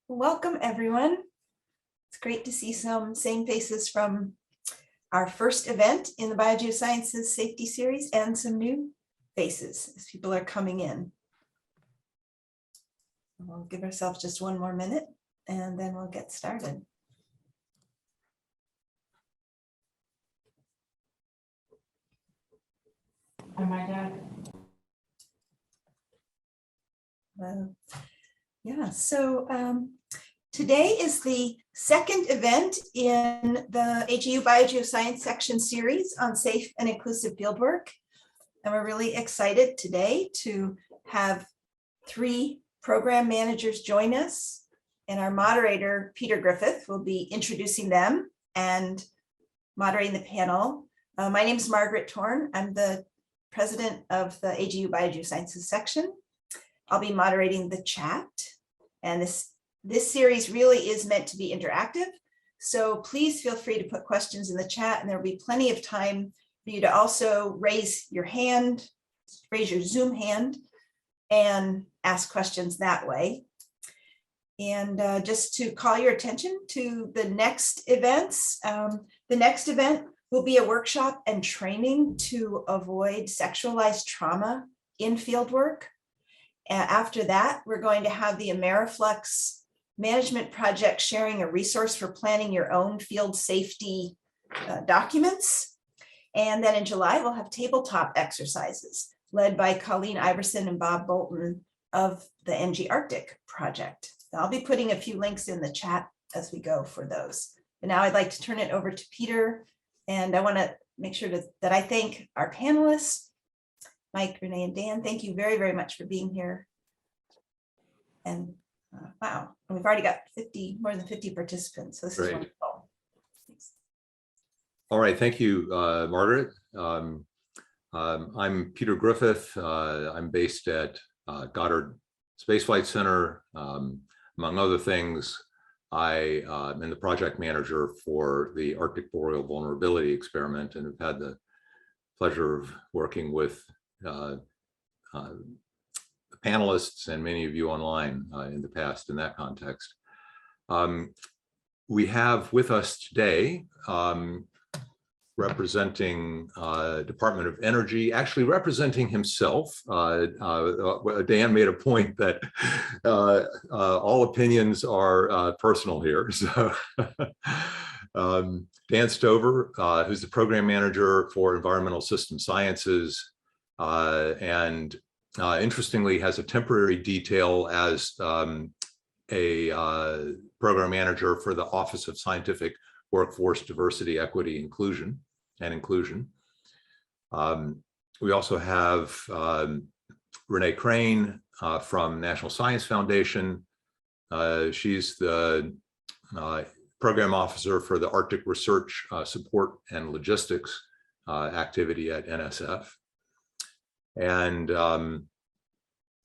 Welcome, everyone. It's great to see some same faces from our first event in the Biogeosciences Safety Series and some new faces as people are coming in. We'll give ourselves just one more minute and then we'll get started. Am I dad? Today is the second event in the AGU Biogeoscience section series on safe and inclusive fieldwork. And we're really excited today to have 3 program managers join us. And our moderator, Peter Griffith, will be introducing them and moderating the panel. My name is Margaret Torn. I'm the president of the AGU Biogeosciences section. I'll be moderating the chat. And this series really is meant to be interactive. So please feel free to put questions in the chat, and there'll be plenty of time for you to also raise your hand, raise your Zoom hand, and ask questions that way. And just to call your attention to the next events, the next event will be a workshop and training to avoid sexualized trauma in fieldwork. After that, we're going to have the Ameriflex Management Project sharing a resource for planning your own field safety documents. And then in July, we'll have tabletop exercises led by Colleen Iverson and Bob Bolton of the NG Arctic Project. I'll be putting a few links in the chat as we go for those. But now I'd like to turn it over to Peter. And I want to make sure that I thank our panelists, Mike, Renee, and Dan. Thank you very, very much for being here. And wow, we've already got more than 50 participants. So this is wonderful. Thanks. All right, thank you, Margaret. I'm Peter Griffith. I'm based at Goddard Space Flight Center. Among other things, I am the project manager for the Arctic Boreal Vulnerability Experiment, and have had the pleasure of working with the panelists and many of you online in the past in that context. We have with us today representing Department of Energy, actually representing himself. Dan made a point that all opinions are personal here. So Dan Stover, who's the program manager for Environmental System Sciences, and interestingly has a temporary detail as a program manager for the Office of Scientific Workforce Diversity, Equity, Inclusion. We also have Renee Crain from National Science Foundation. She's the program officer for the Arctic Research Support and Logistics activity at NSF. And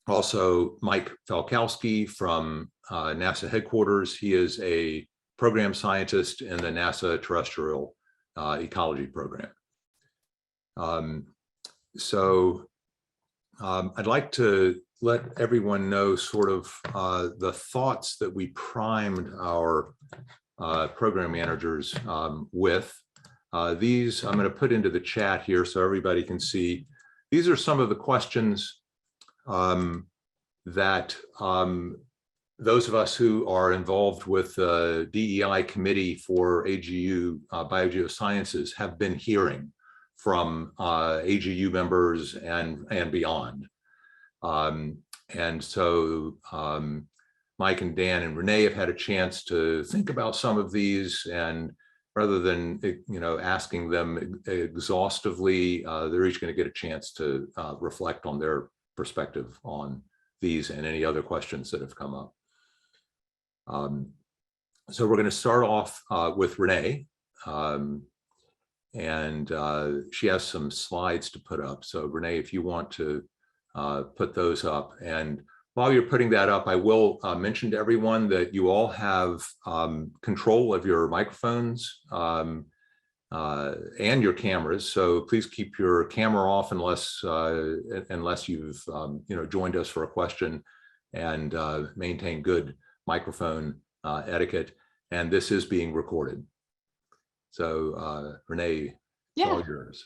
also Mike Falkowski from NASA headquarters. He is a program scientist in the NASA Terrestrial Ecology Program. I'd like to let everyone know sort of the thoughts that we primed our program managers with. These I'm going to put into the chat here so everybody can see. These are some of the questions that those of us who are involved with the DEI committee for AGU Biogeosciences have been hearing from AGU members and beyond. And so Mike and Dan and Renee have had a chance to think about some of these, and rather than asking them exhaustively, they're each going to get a chance to reflect on their perspective on these and any other questions that have come up. So we're going to start off with Renee, and she has some slides to put up. So Renee, if you want to put those up, and while you're putting that up, I will mention to everyone that you all have control of your microphones and your cameras. So please keep your camera off unless you've joined us for a question, and maintain good microphone etiquette, and this is being recorded. So Renee, it's all yours.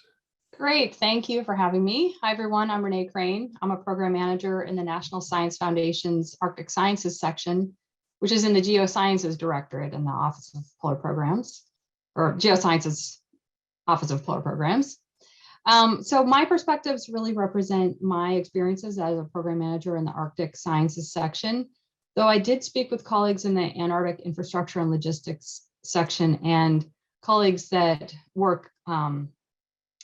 Great, thank you for having me. Hi everyone, I'm Renee Crain. I'm a program manager in the National Science Foundation's Arctic Sciences section, which is in the Geosciences Directorate in the Office of Polar Programs, or Geosciences Office of Polar Programs. So my perspectives really represent my experiences as a program manager in the Arctic Sciences section, though I did speak with colleagues in the Antarctic Infrastructure and Logistics section and colleagues that work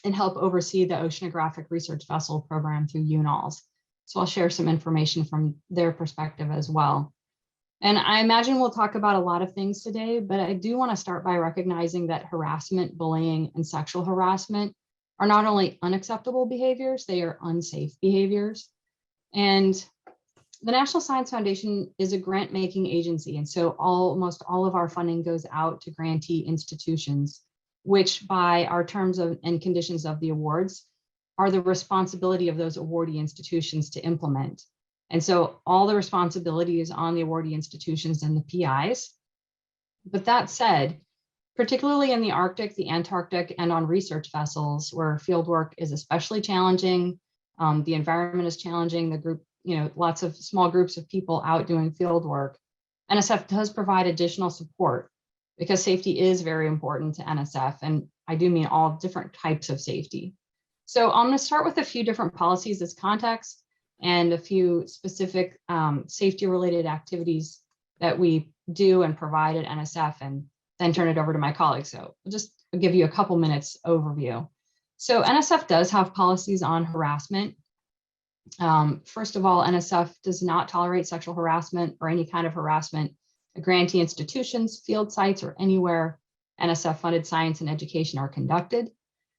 and help oversee the Oceanographic Research Vessel program through UNOLS. So I'll share some information from their perspective as well. And I imagine we'll talk about a lot of things today, but I do want to start by recognizing that harassment, bullying, and sexual harassment are not only unacceptable behaviors, they are unsafe behaviors. And the National Science Foundation is a grant-making agency, and so almost all of our funding goes out to grantee institutions, which by our terms and conditions of the awards are the responsibility of those awardee institutions to implement. And so all the responsibility is on the awardee institutions and the PIs. But that said, particularly in the Arctic, the Antarctic, and on research vessels where fieldwork is especially challenging, the environment is challenging, the group, lots of small groups of people out doing fieldwork, NSF does provide additional support because safety is very important to NSF, and I do mean all different types of safety. So I'm going to start with a few different policies as context and a few specific safety-related activities that we do and provide at NSF, and then turn it over to my colleagues. So I'll just give you a couple minutes overview. So NSF does have policies on harassment. First of all, NSF does not tolerate sexual harassment or any kind of harassment at grantee institutions, field sites, or anywhere NSF-funded science and education are conducted.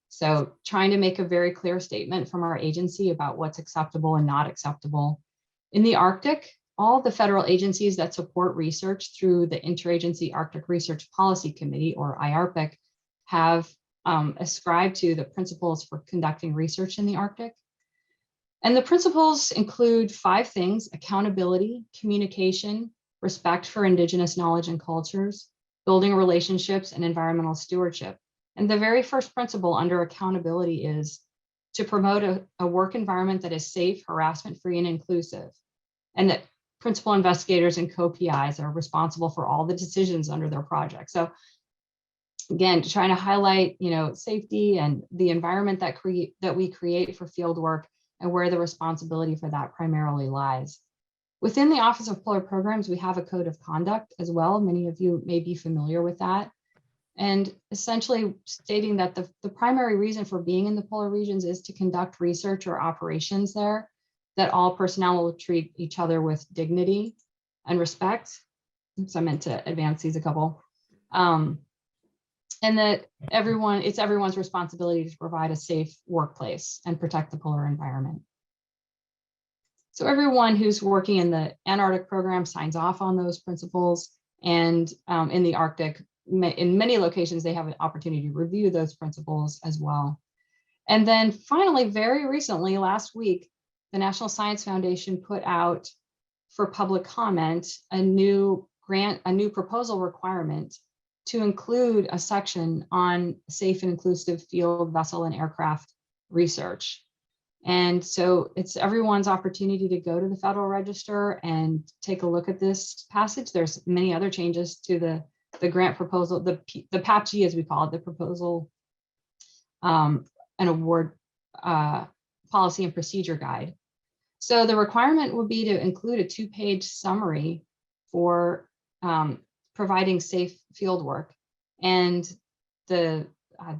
So trying to make a very clear statement from our agency about what's acceptable and not acceptable. In the Arctic, all the federal agencies that support research through the Interagency Arctic Research Policy Committee, or IARPC, have ascribed to the principles for conducting research in the Arctic. And the principles include 5 things: accountability, communication, respect for Indigenous knowledge and cultures, building relationships, and environmental stewardship. And the very first principle under accountability is to promote a work environment that is safe, harassment-free, and inclusive, and that principal investigators and co-PIs are responsible for all the decisions under their project. So again, trying to highlight, safety and the environment that we create for field work and where the responsibility for that primarily lies. Within the Office of Polar Programs, we have a code of conduct as well. Many of you may be familiar with that. And essentially stating that the primary reason for being in the polar regions is to conduct research or operations there, that all personnel will treat each other with dignity and respect. Oops, I meant to advance these a couple. And that it's everyone's responsibility to provide a safe workplace and protect the polar environment. So everyone who's working in the Antarctic program signs off on those principles, and in the Arctic, in many locations, they have an opportunity to review those principles as well. And then finally, very recently, last week, the National Science Foundation put out for public comment a new proposal requirement to include a section on safe and inclusive field, vessel, and aircraft research. And so it's everyone's opportunity to go to the Federal Register and take a look at this passage. There's many other changes to the grant proposal, the PAPG as we call it, the proposal and award policy and procedure guide. So the requirement would be to include a 2-page summary for providing safe field work. And the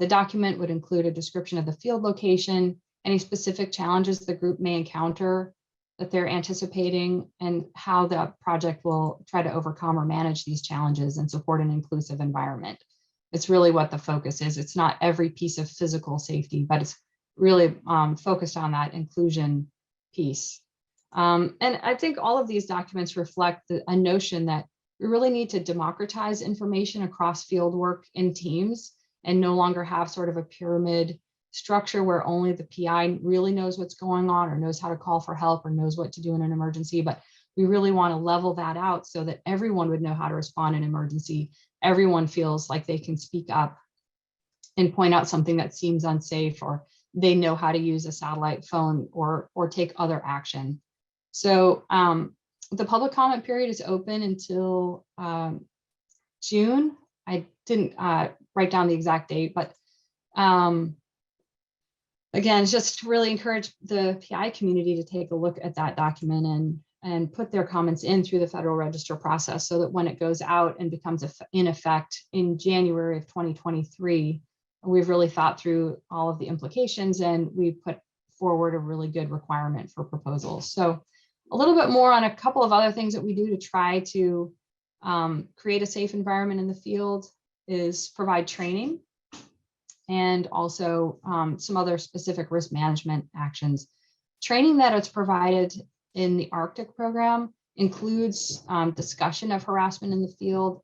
document would include a description of the field location, any specific challenges the group may encounter that they're anticipating, and how the project will try to overcome or manage these challenges and support an inclusive environment. It's really what the focus is. It's not every piece of physical safety, but it's really focused on that inclusion piece. And I think all of these documents reflect a notion that we really need to democratize information across fieldwork in teams and no longer have sort of a pyramid structure where only the PI really knows what's going on or knows how to call for help or knows what to do in an emergency, but we really want to level that out so that everyone would know how to respond in emergency. Everyone feels like they can speak up and point out something that seems unsafe, or they know how to use a satellite phone or take other action. So the public comment period is open until June. I didn't write down the exact date, but again, just really encourage the PI community to take a look at that document and put their comments in through the Federal Register process, so that when it goes out and becomes in effect in January of 2023, we've really thought through all of the implications, and we've put forward a really good requirement for proposals. So a little bit more on a couple of other things that we do to try to create a safe environment in the field is provide training, and also some other specific risk management actions. Training that is provided in the Arctic program includes discussion of harassment in the field,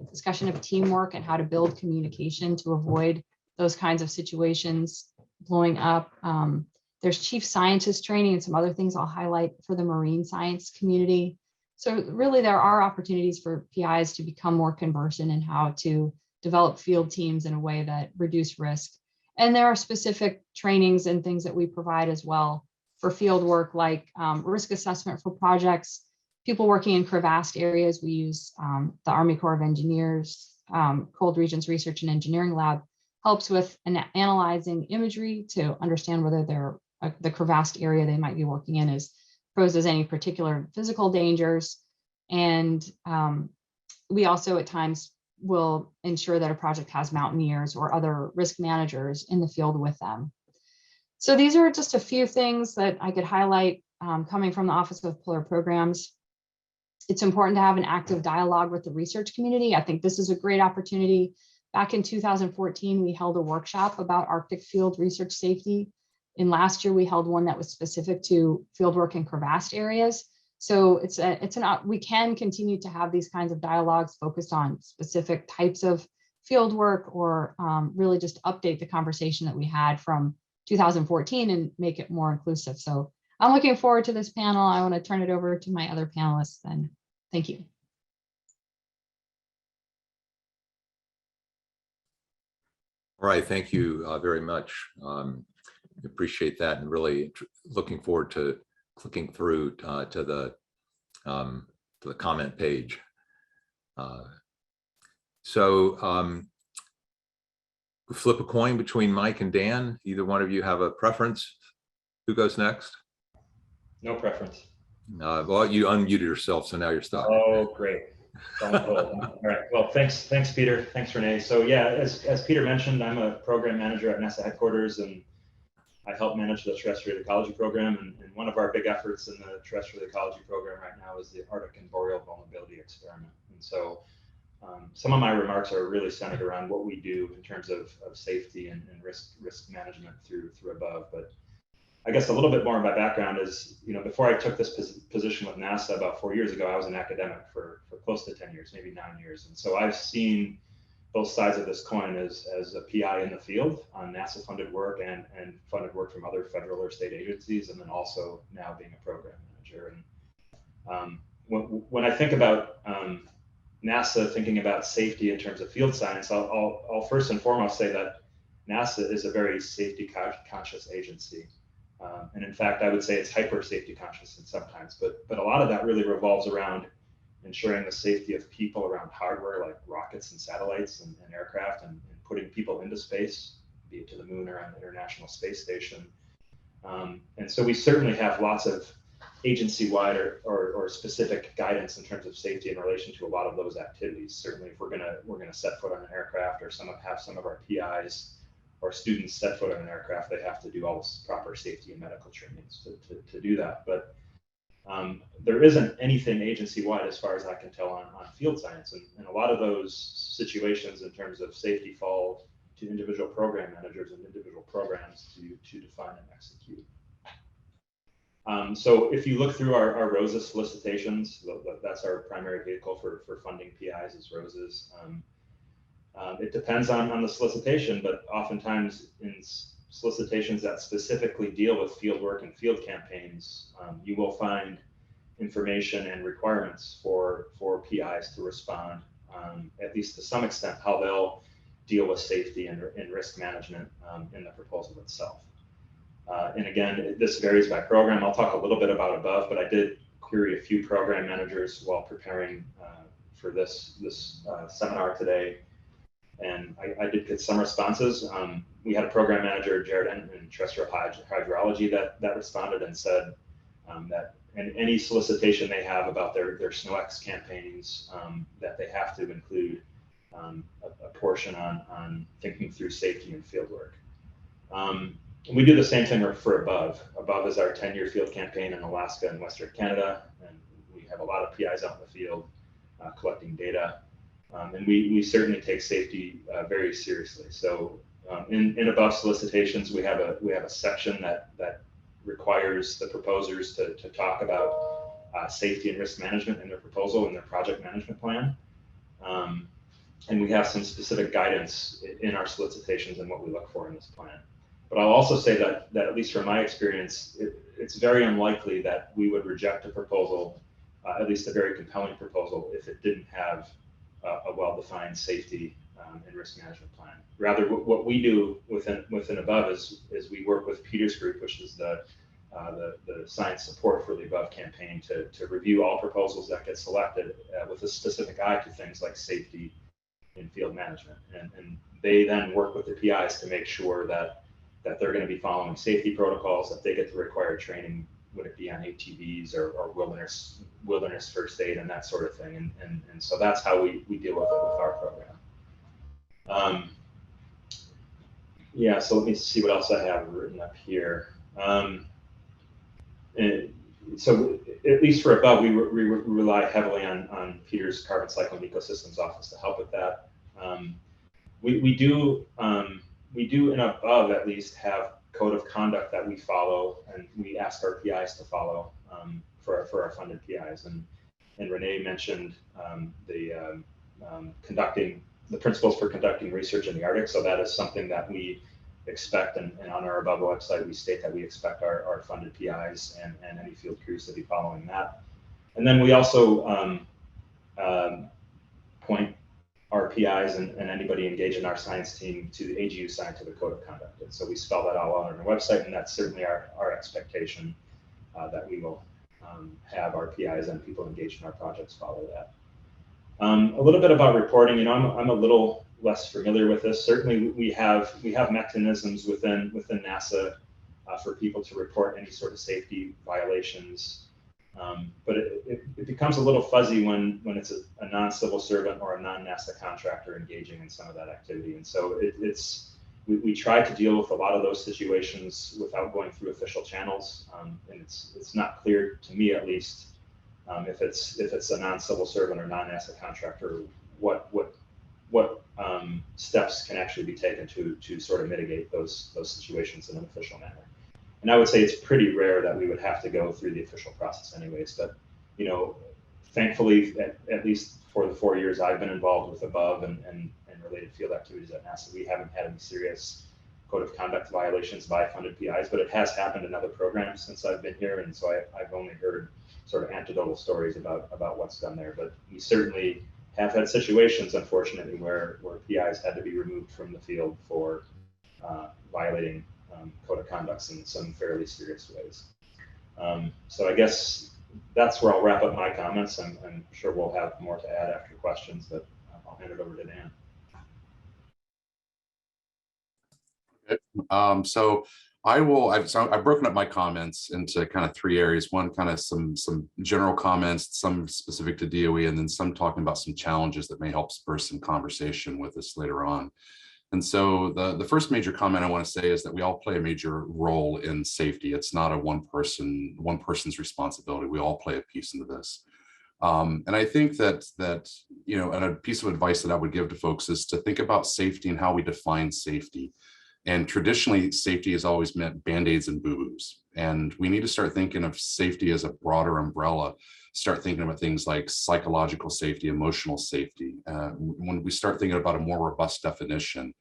discussion of teamwork and how to build communication to avoid those kinds of situations blowing up. There's chief scientist training and some other things I'll highlight for the marine science community. So really there are opportunities for PIs to become more conversant in how to develop field teams in a way that reduce risk. And there are specific trainings and things that we provide as well for field work, like risk assessment for projects. People working in crevassed areas, we use the Army Corps of Engineers, Cold Regions Research and Engineering Lab helps with analyzing imagery to understand whether the crevassed area they might be working in poses any particular physical dangers. And we also at times will ensure that a project has mountaineers or other risk managers in the field with them. So these are just a few things that I could highlight coming from the Office of Polar Programs. It's important to have an active dialogue with the research community. I think this is a great opportunity. Back in 2014, we held a workshop about Arctic field research safety. And last year, we held one that was specific to fieldwork in crevassed areas. So we can continue to have these kinds of dialogues focused on specific types of fieldwork, or really just update the conversation that we had from 2014 and make it more inclusive. So I'm looking forward to this panel. I want to turn it over to my other panelists then. Thank you. All right, thank you very much. Appreciate that, and really looking forward to clicking through to the comment page. Flip a coin between Mike and Dan. Either one of you have a preference? Who goes next? No preference. Well, you unmuted yourself, so now you're stuck. Oh, great. All right. Well, thanks, Peter. Thanks, Renee. So yeah, as Peter mentioned, I'm a program manager at NASA headquarters, and I help manage the terrestrial ecology program. And one of our big efforts in the terrestrial ecology program right now is the Arctic and Boreal Vulnerability Experiment. And so some of my remarks are really centered around what we do in terms of safety and risk management through above. But I guess a little bit more of my background is, before I took this position with NASA about 4 years ago, I was an academic for close to 10 years, maybe 9 years. And so I've seen both sides of this coin as a PI in the field on NASA funded work and funded work from other federal or state agencies, and then also now being a program manager. And when I think about NASA thinking about safety in terms of field science, I'll first and foremost say that NASA is a very safety conscious agency. And in fact, I would say it's hyper safety conscious sometimes, but a lot of that really revolves around ensuring the safety of people around hardware like rockets and satellites and aircraft, and putting people into space, be it to the moon or on the International Space Station. And so we certainly have lots of agency-wide or specific guidance in terms of safety in relation to a lot of those activities. Certainly, if we're gonna set foot on an aircraft, or have some of our PIs or students set foot on an aircraft, they have to do all this proper safety and medical trainings to do that. But there isn't anything agency-wide, as far as I can tell, on field science. And a lot of those situations in terms of safety fall to individual program managers and individual programs to define and execute. So if you look through our ROSA solicitations, that's our primary vehicle for funding PIs, is ROSAs. It depends on the solicitation, but oftentimes in solicitations that specifically deal with field work and field campaigns, you will find information and requirements for PIs to respond, at least to some extent, how they'll deal with safety and risk management in the proposal itself. And again, this varies by program. I'll talk a little bit about above, but I did query a few program managers while preparing for this seminar today. And I did get some responses. We had a program manager, Jared, in terrestrial hydrology that responded and said that in any solicitation they have about their SNOX campaigns, that they have to include a portion on thinking through safety and fieldwork. We do the same thing for Above. Above is our 10-year field campaign in Alaska and Western Canada, and we have a lot of PIs out in the field collecting data. And we certainly take safety very seriously. So in Above solicitations, we have a section that requires the proposers to talk about safety and risk management in their proposal and their project management plan. And we have some specific guidance in our solicitations and what we look for in this plan. But I'll also say that at least from my experience, it's very unlikely that we would reject a proposal, at least a very compelling proposal, if it didn't have a well-defined safety and risk management plan. Rather, what we do within Above is we work with Peter's group, which is the science support for the Above campaign, to review all proposals that get selected with a specific eye to things like safety and field management. And they then work with the PIs to make sure that they're going to be following safety protocols, that they get the required training, would it be on ATVs or wilderness first aid and that sort of thing. And so that's how we deal with it with our program. Yeah, so let me see what else I have written up here. And so at least for Above, we rely heavily on Peter's Carbon Cycle and Ecosystems Office to help with that. We do in Above at least have code of conduct that we follow, and we ask our PIs to follow for our funded PIs. And Renee mentioned conducting the principles for conducting research in the Arctic. So that is something that we expect, and on our Above website, we state that we expect our funded PIs and any field crews to be following that. And then we also point our PIs and anybody engaged in our science team to the AGU Scientific Code of Conduct. And so we spell that all out on our website, and that's certainly our expectation that we will have our PIs and people engaged in our projects follow that. A little bit about reporting. I'm a little less familiar with this. Certainly, we have mechanisms within NASA for people to report any sort of safety violations. But it becomes a little fuzzy when it's a non-civil servant or a non-NASA contractor engaging in some of that activity. And so we try to deal with a lot of those situations without going through official channels. And it's not clear to me, at least, if it's a non-civil servant or non-NASA contractor, what steps can actually be taken to sort of mitigate those situations in an official manner. And I would say it's pretty rare that we would have to go through the official process anyways. But, thankfully, at least for the 4 years I've been involved with Above and related field activities at NASA, we haven't had any serious code of conduct violations by funded PIs, but it has happened in other programs since I've been here. And so I've only heard sort of anecdotal stories about what's done there. But we certainly have had situations, unfortunately, where PIs had to be removed from the field for violating code of conducts in some fairly serious ways. So I guess that's where I'll wrap up my comments. I'm sure we'll have more to add after questions, but I'll hand it over to Dan. Okay. So I've broken up my comments into kind of 3 areas. One, kind of some general comments, some specific to DOE, and then some talking about some challenges that may help spur some conversation with us later on. And so the first major comment I want to say is that we all play a major role in safety. It's not a one person's responsibility. We all play a piece into this. And I think that and a piece of advice that I would give to folks is to think about safety and how we define safety. And traditionally, safety has always meant Band-Aids and boo-boos. And we need to start thinking of safety as a broader umbrella, start thinking about things like psychological safety, emotional safety. When we start thinking about a more robust definition,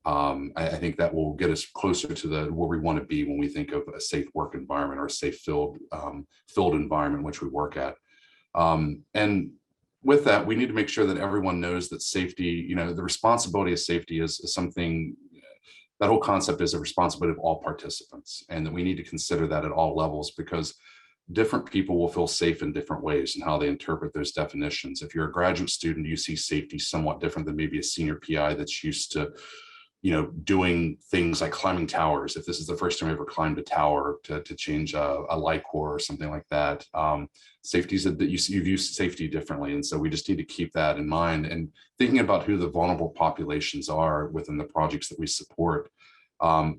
I think that will get us closer to where we want to be when we think of a safe work environment or a safe field environment in which we work at. And with that, we need to make sure that everyone knows that safety, the responsibility of safety is something, that whole concept is a responsibility of all participants, and that we need to consider that at all levels, because different people will feel safe in different ways and how they interpret those definitions. If you're a graduate student, you see safety somewhat different than maybe a senior PI that's used to doing things like climbing towers. If this is the first time I ever climbed a tower to change a light core or something like that, safety is that you've used safety differently. And so we just need to keep that in mind, and thinking about who the vulnerable populations are within the projects that we support,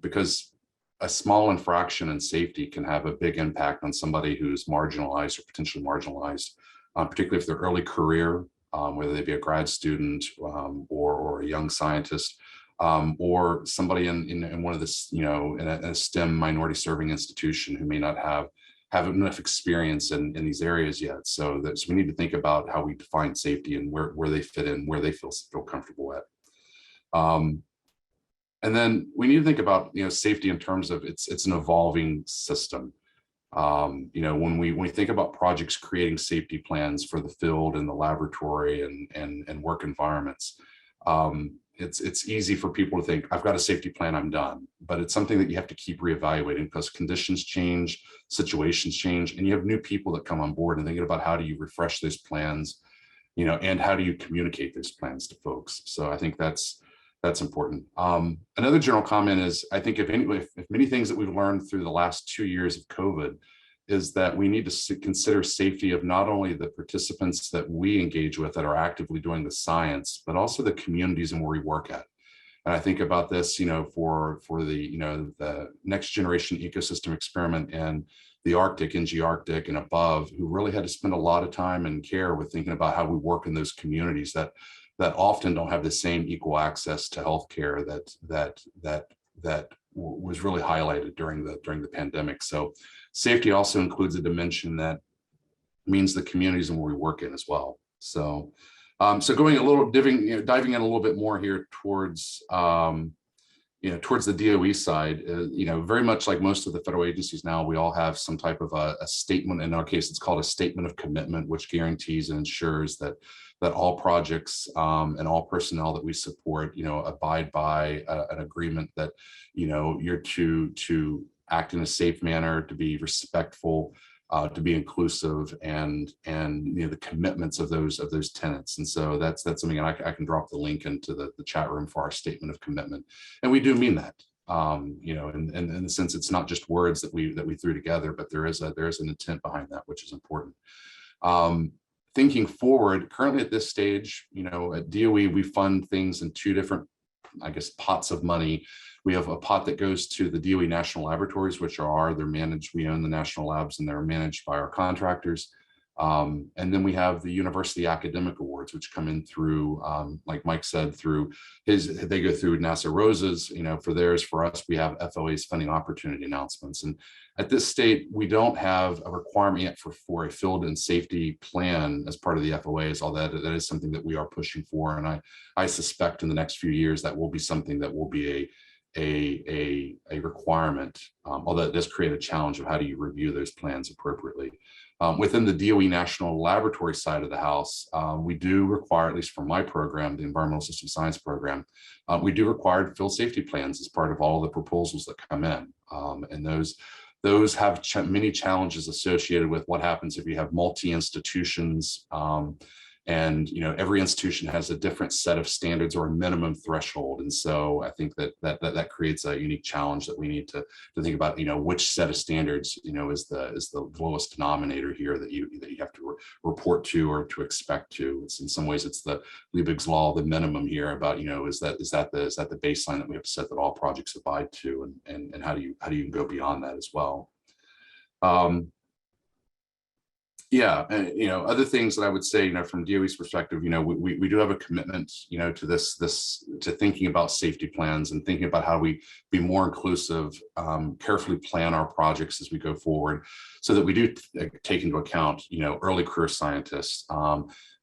because a small infraction in safety can have a big impact on somebody who's marginalized or potentially marginalized, particularly if they're early career, whether they be a grad student or a young scientist. Or somebody in one of this, in a STEM minority serving institution who may not have enough experience in these areas yet. So we need to think about how we define safety and where they fit in, where they feel comfortable at. And then we need to think about safety in terms of it's an evolving system. When we think about projects creating safety plans for the field and the laboratory and work environments, it's easy for people to think, I've got a safety plan, I'm done. But it's something that you have to keep reevaluating, because conditions change, situations change, and you have new people that come on board, and thinking about how do you refresh those plans, and how do you communicate those plans to folks. So I think that's important. Another general comment is, I think if many things that we've learned through the last 2 years of COVID is that we need to consider safety of not only the participants that we engage with that are actively doing the science, but also the communities and where we work at. And I think about this, for the next generation ecosystem experiment in the Arctic, NG Arctic and above, who really had to spend a lot of time and care with thinking about how we work in those communities that often don't have the same equal access to healthcare that was really highlighted during the pandemic. So safety also includes a dimension that means the communities and where we work in as well. So going a little diving in a little bit more here towards towards the DOE side, very much like most of the federal agencies now, we all have some type of a statement. In our case, it's called a statement of commitment, which guarantees and ensures that all projects and all personnel that we support, abide by an agreement that, you're to act in a safe manner, to be respectful, to be inclusive, and the commitments of those tenets. And so that's something, and I can drop the link into the chat room for our statement of commitment, and we do mean that. In the sense, it's not just words that we threw together, but there is an intent behind that, which is important. Thinking forward, currently at this stage, at DOE, we fund things in two different, pots of money. We have a pot that goes to the DOE National Laboratories, which they're managed, we own the national labs, and they're managed by our contractors. And then we have the University Academic Awards, which come in through, like Mike said, they go through NASA Rosa's, for theirs. For us, we have FOA's funding opportunity announcements. And at this state, we don't have a requirement yet for a field and safety plan as part of the FOAs, although that is something that we are pushing for. And I suspect in the next few years, that will be something that will be a requirement, although it does create a challenge of how do you review those plans appropriately. Within the DOE National Laboratory side of the house, we do require, at least for my program, the Environmental System Science program, we do require field safety plans as part of all the proposals that come in. And those have many challenges associated with what happens if you have multi-institutions, and every institution has a different set of standards or a minimum threshold. And so I think that creates a unique challenge that we need to think about, which set of standards, is the lowest denominator here that you have to report to or to expect to. It's in some ways, it's the Liebig's law, the minimum here about, is that the baseline that we have to set that all projects abide to, and how do you go beyond that as well? Other things that I would say, from DOE's perspective, we do have a commitment, to to thinking about safety plans and thinking about how we be more inclusive, carefully plan our projects as we go forward, so that we do take into account, early career scientists,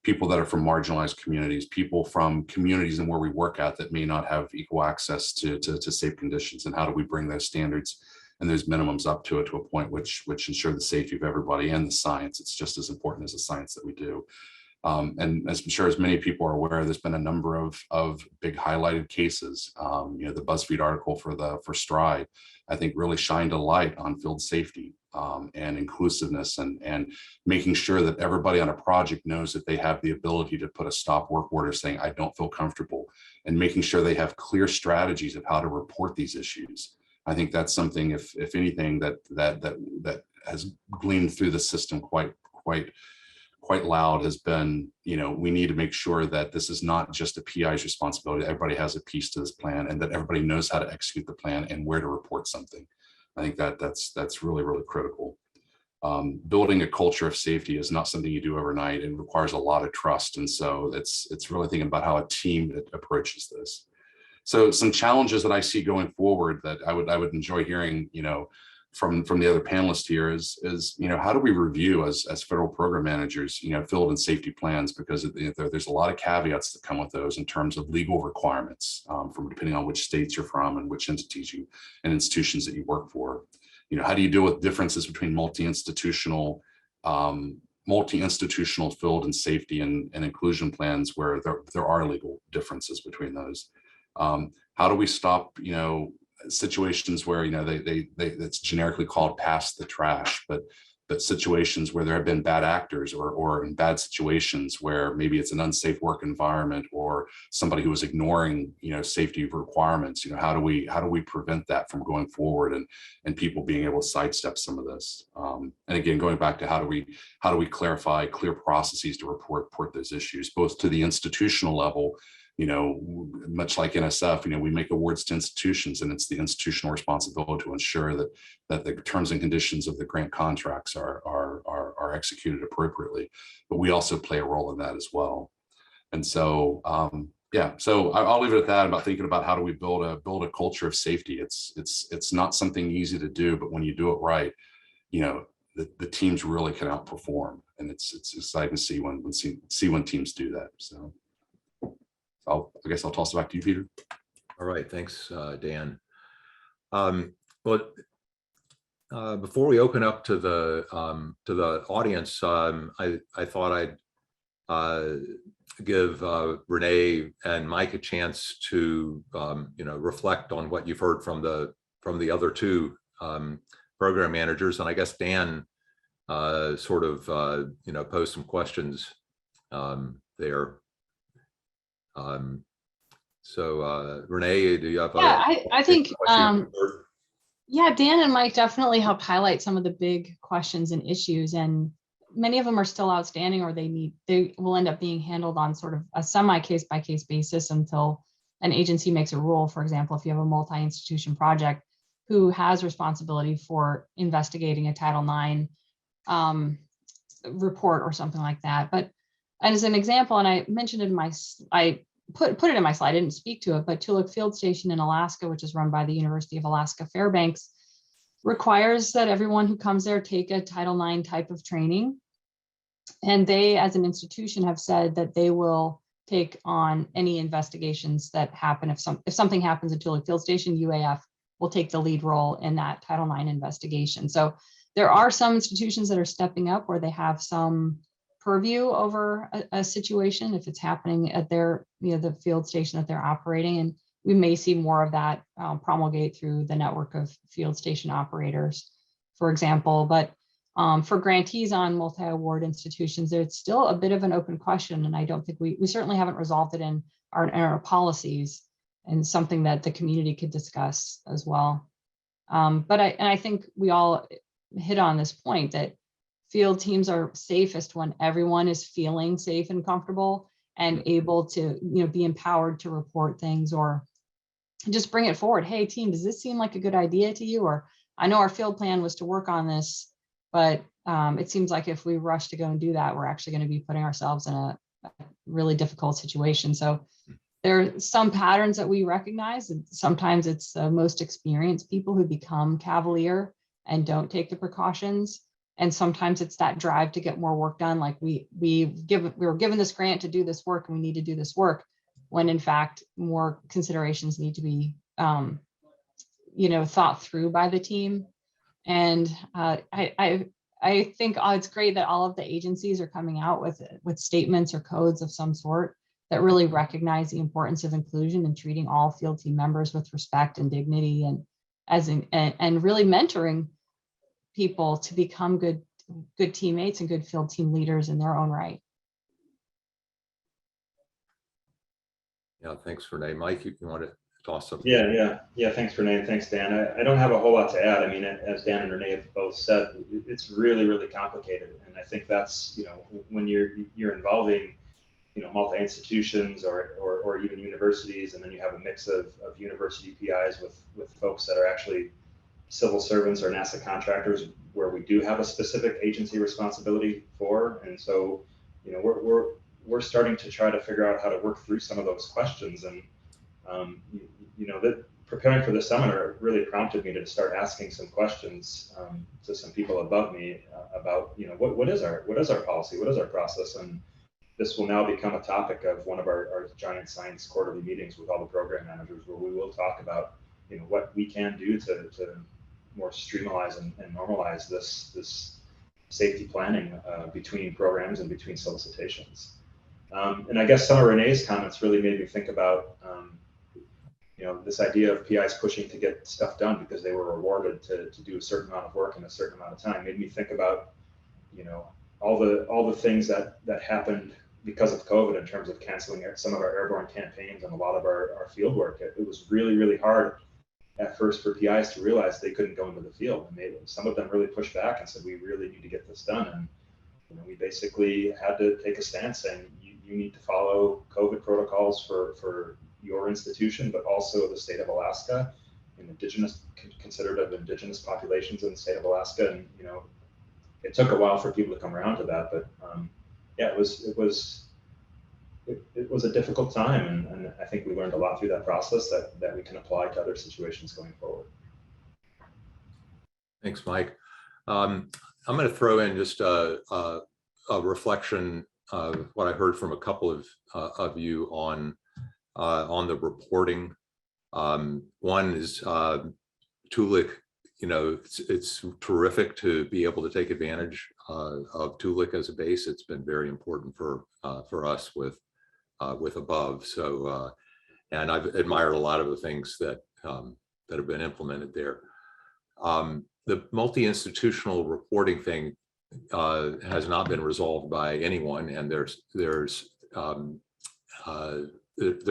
people that are from marginalized communities, people from communities and where we work at that may not have equal access to safe conditions, and how do we bring those standards and those minimums up to a point which ensure the safety of everybody and the science. It's just as important as the science that we do. And as I'm sure as many people are aware, there's been a number of big highlighted cases. The BuzzFeed article for Stride, I think, really shined a light on field safety and inclusiveness, and making sure that everybody on a project knows that they have the ability to put a stop work order saying, I don't feel comfortable, and making sure they have clear strategies of how to report these issues. I think that's something, if anything, that has gleaned through the system quite loud, has been, we need to make sure that this is not just a PI's responsibility. Everybody has a piece to this plan, and that everybody knows how to execute the plan and where to report something. I think that's really, really critical. Building a culture of safety is not something you do overnight, and requires a lot of trust. And so it's really thinking about how a team approaches this. So some challenges that I see going forward that I would enjoy hearing, from the other panelists here is how do we review as federal program managers, field and safety plans, because there's a lot of caveats that come with those in terms of legal requirements, from depending on which states you're from and which entities and institutions that you work for. How do you deal with differences between multi-institutional field and safety and inclusion plans where there are legal differences between those? How do we stop, situations where it's generically called pass the trash, but situations where there have been bad actors or in bad situations where maybe it's an unsafe work environment or somebody who is ignoring safety requirements, how do we prevent that from going forward and people being able to sidestep some of this, and again, going back to how do we clarify clear processes to report those issues, both to the institutional level. Much like NSF, we make awards to institutions, and it's the institutional responsibility to ensure that the terms and conditions of the grant contracts are executed appropriately. But we also play a role in that as well. And so, so I'll leave it at that about thinking about how do we build a culture of safety. It's not something easy to do, but when you do it right, the teams really can outperform, and it's exciting to see when teams do that. So. I guess I'll toss it back to you, Peter. All right, thanks, Dan. Before we open up to the audience, I thought I'd give Renee and Mike a chance to reflect on what you've heard from the other two program managers, and I guess Dan sort of posed some questions there. Renee, do you have? I think, Dan and Mike definitely helped highlight some of the big questions and issues, and many of them are still outstanding, or they will end up being handled on sort of a semi case by case basis until an agency makes a rule. For example, if you have a multi-institution project, who has responsibility for investigating a Title IX report or something like that. But as an example, and I mentioned I put it in my slide, I didn't speak to it, but Tulloch Field Station in Alaska, which is run by the University of Alaska Fairbanks, requires that everyone who comes there take a Title IX type of training. And they, as an institution, have said that they will take on any investigations that happen. If something happens at Tulloch Field Station, UAF will take the lead role in that Title IX investigation. So there are some institutions that are stepping up where they have some purview over a situation if it's happening at their, the field station that they're operating. And we may see more of that promulgate through the network of field station operators, for example. But for grantees on multi-award institutions, it's still a bit of an open question. And I don't think we certainly haven't resolved it in our policies, and something that the community could discuss as well. But I think we all hit on this point that field teams are safest when everyone is feeling safe and comfortable and able to, be empowered to report things or just bring it forward. Hey team, does this seem like a good idea to you? Or I know our field plan was to work on this, but it seems like if we rush to go and do that, we're actually going to be putting ourselves in a really difficult situation. So there are some patterns that we recognize, and sometimes it's the most experienced people who become cavalier and don't take the precautions. And sometimes it's that drive to get more work done. Like we were given this grant to do this work and we need to do this work, when in fact more considerations need to be thought through by the team. And I think it's great that all of the agencies are coming out with statements or codes of some sort that really recognize the importance of inclusion and treating all field team members with respect and dignity, and really mentoring people to become good teammates and good field team leaders in their own right. Yeah, thanks, Renee. Mike, you want to toss something? Yeah. Thanks, Renee. And thanks, Dan. I don't have a whole lot to add. I mean, as Dan and Renee have both said, it's really, really complicated. And I think that's, when you're involving, multi-institutions or even universities, and then you have a mix of university PIs with folks that are actually civil servants or NASA contractors, where we do have a specific agency responsibility for. And so, we're starting to try to figure out how to work through some of those questions. And that preparing for the seminar really prompted me to start asking some questions to some people above me about, what is our policy, what is our process. And this will now become a topic of one of our giant science quarterly meetings with all the program managers, where we will talk about, what we can do to more streamline and normalize this safety planning between programs and between solicitations. And I guess some of Renee's comments really made me think about, this idea of PIs pushing to get stuff done because they were rewarded to do a certain amount of work in a certain amount of time. Made me think about, all the things that happened because of COVID in terms of canceling some of our airborne campaigns and a lot of our field work. It was really, really hard at first for PIs to realize they couldn't go into the field. And some of them really pushed back and said, we really need to get this done. And we basically had to take a stance saying, you need to follow COVID protocols for your institution, but also the state of Alaska, and considered indigenous populations in the state of Alaska. And it took a while for people to come around to that, but it was a difficult time, and I think we learned a lot through that process that we can apply to other situations going forward. Thanks, Mike. I'm going to throw in just a reflection of what I heard from a couple of you on the reporting. One is TULIC. It's terrific to be able to take advantage of TULIC as a base. It's been very important for us with Above. So, and I've admired a lot of the things that have been implemented there. The multi-institutional reporting thing has not been resolved by anyone, and there's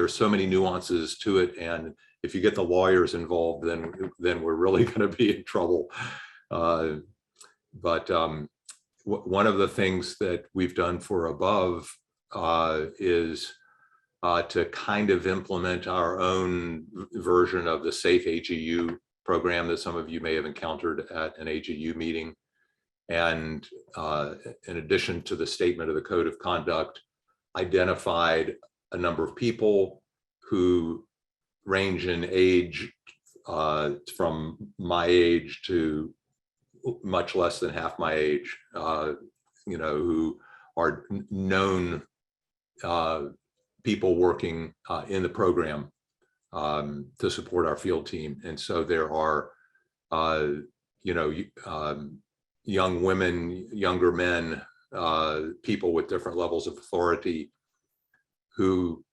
so many nuances to it, and if you get the lawyers involved, then we're really going to be in trouble. But one of the things that we've done for Above is to kind of implement our own version of the Safe AGU program that some of you may have encountered at an AGU meeting. And in addition to the statement of the code of conduct, identified a number of people who range in age from my age to much less than half my age, who are known people working in the program to support our field team. And so there are, young women, younger men, people with different levels of authority who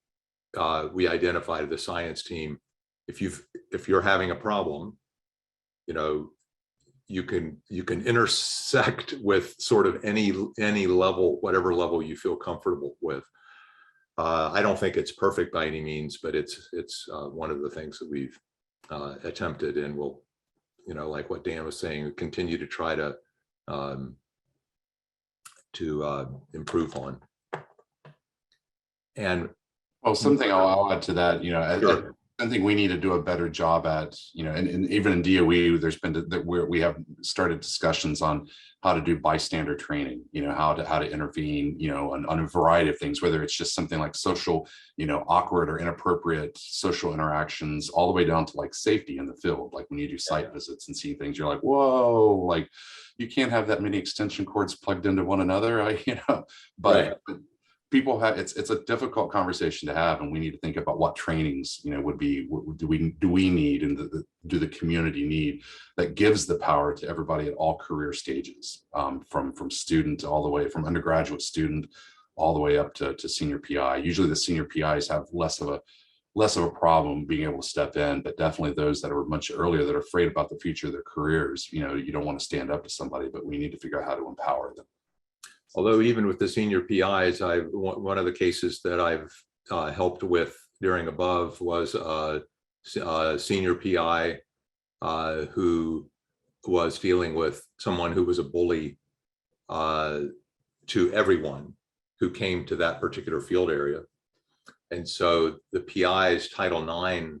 we identify to the science team. If you're having a problem, you can intersect with sort of any level, whatever level you feel comfortable with. I don't think it's perfect by any means, but it's one of the things that we've attempted, and will, like what Dan was saying, continue to try to improve on. And well, something I'll add to that, sure. I think we need to do a better job at, and even in DOE, there's been that where we have started discussions on how to do bystander training, how to intervene, on a variety of things, whether it's just something like social, awkward or inappropriate social interactions, all the way down to like safety in the field. Like when you do site visits and see things, you're like, whoa, like you can't have that many extension cords plugged into one another, but people have, it's a difficult conversation to have, and we need to think about what trainings do we need, and do the community need, that gives the power to everybody at all career stages, from student all the way, from undergraduate student all the way up to senior PI. Usually the senior PIs have less of a problem being able to step in, but definitely those that are much earlier, that are afraid about the future of their careers, you don't want to stand up to somebody, but we need to figure out how to empower them. Although even with the senior PIs, one of the cases that I've helped with during above was a senior PI who was dealing with someone who was a bully to everyone who came to that particular field area. And so the PI's Title IX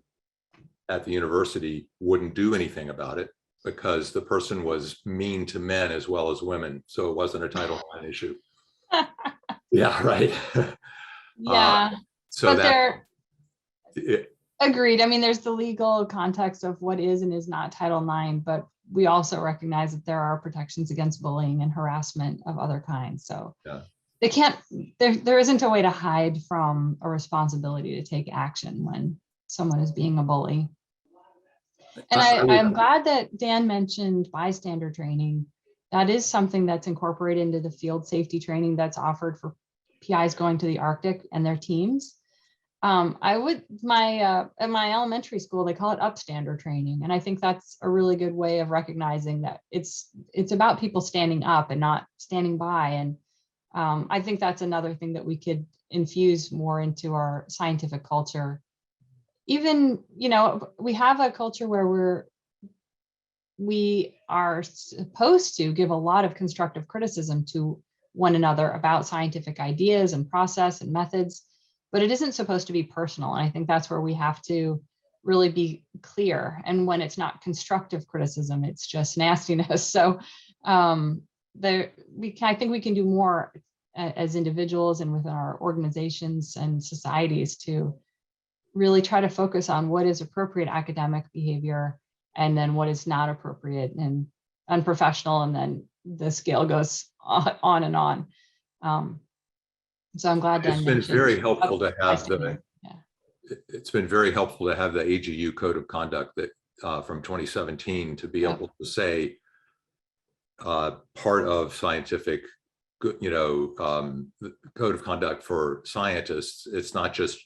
at the university wouldn't do anything about it, because the person was mean to men as well as women. So it wasn't a Title IX issue. Yeah, right. Yeah, So but that agreed. I mean, there's the legal context of what is and is not Title IX, but we also recognize that there are protections against bullying and harassment of other kinds. So they can't, there isn't a way to hide from a responsibility to take action when someone is being a bully. And I'm glad that Dan mentioned bystander training. That is something that's incorporated into the field safety training that's offered for PIs going to the Arctic and their teams. At my elementary school, they call it upstander training. And I think that's a really good way of recognizing that it's about people standing up and not standing by. And I think that's another thing that we could infuse more into our scientific culture. Even, we have a culture where we are supposed to give a lot of constructive criticism to one another about scientific ideas and process and methods, but it isn't supposed to be personal. And I think that's where we have to really be clear. And when it's not constructive criticism, it's just nastiness. So I think we can do more as individuals and within our organizations and societies to really try to focus on what is appropriate academic behavior and then what is not appropriate and unprofessional, and then the scale goes on and on. So I'm glad Dan mentioned. It's been very helpful to have it's been very helpful to have the AGU Code of Conduct that from 2017 to be able to say part of scientific, the Code of Conduct for scientists. It's not just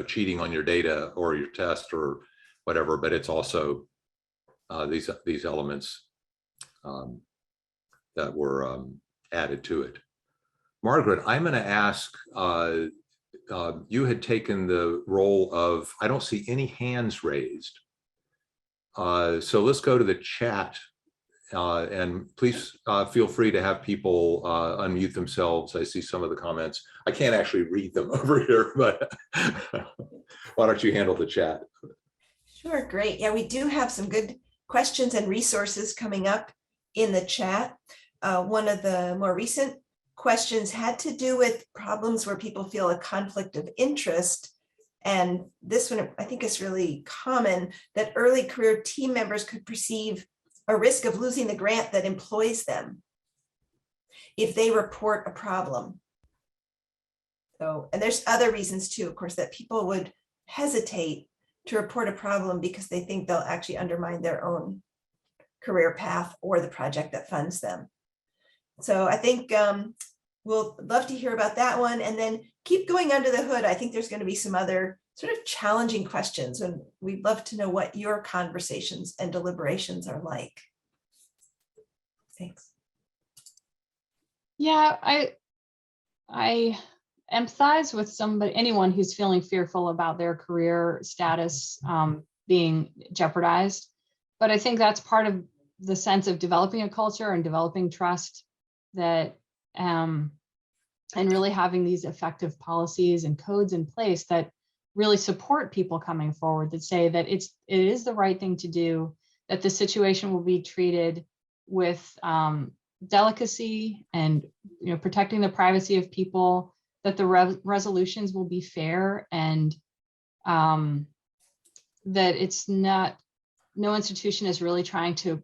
cheating on your data or your test or whatever, but it's also these elements that were added to it. Margaret, I'm going to ask, you had taken the role of, I don't see any hands raised. So let's go to the chat, and please feel free to have people unmute themselves. I see some of the comments. I can't actually read them over here, but why don't you handle the chat? Sure, great. Yeah, we do have some good questions and resources coming up in the chat. One of the more recent questions had to do with problems where people feel a conflict of interest. And this one, I think, is really common, that early career team members could perceive a risk of losing the grant that employs them if they report a problem. So, and there's other reasons too, of course, that people would hesitate to report a problem because they think they'll actually undermine their own career path or the project that funds them. So I think we'll love to hear about that one, and then keep going under the hood. I think there's going to be some other sort of challenging questions, and we'd love to know what your conversations and deliberations are like. Thanks. Yeah, I empathize with anyone who's feeling fearful about their career status being jeopardized. But I think that's part of the sense of developing a culture and developing trust, that and really having these effective policies and codes in place that really support people coming forward that say that it is the right thing to do, that the situation will be treated with delicacy and protecting the privacy of people, that the resolutions will be fair, and that it's not, no institution is really trying to